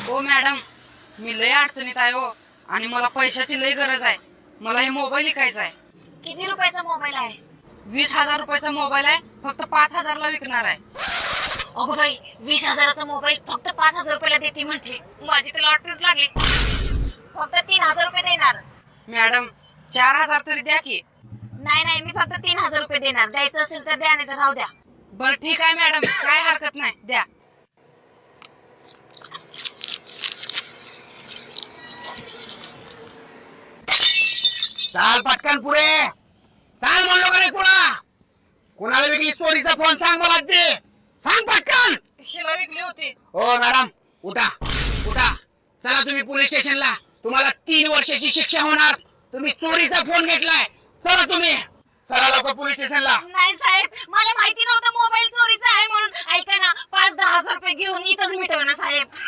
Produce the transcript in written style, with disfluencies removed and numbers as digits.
हो मॅडम, मी लय अडचणीत आहे हो आणि मला पैशाची लय गरज आहे. मला हे मोबाईल विकायचा आहे. किती रुपयाचा मोबाईल आहे? 20,000 रुपयाचा मोबाईल आहे, फक्त 5,000ला विकणार आहे. अगो बाई, 20,000चा मोबाईल फक्त 5,000 रुपयाला देते म्हटली. माझी तर लॉटरीच लागली. फक्त 3,000 रुपये देणार. मॅडम 4,000 तरी द्या की. नाही, मी फक्त 3,000 रुपये देणार. द्यायचं असेल तर द्या, नाही तर राहू द्या. बरं ठीक आहे मॅडम, काय हरकत नाही, द्या. चाल पटकन पुढे चाल. म्हणलो का नाही कुणाला विकली चोरीचा फोन? सांग मला ते, सांग पटकन. हिला विकली होती. हो मॅडम, उठा उठा, चला तुम्ही पोलीस स्टेशनला. तुम्हाला 3 वर्षाची शिक्षा होणार. तुम्ही चोरीचा फोन घेतलाय. चला तुम्ही, चला लवकर पोलीस स्टेशनला. नाही साहेब, मला माहिती नव्हतं मोबाईल चोरीचा आहे म्हणून. ऐका ना, 5-10 हजार रुपये घेऊन इथंच मिटवा ना साहेब.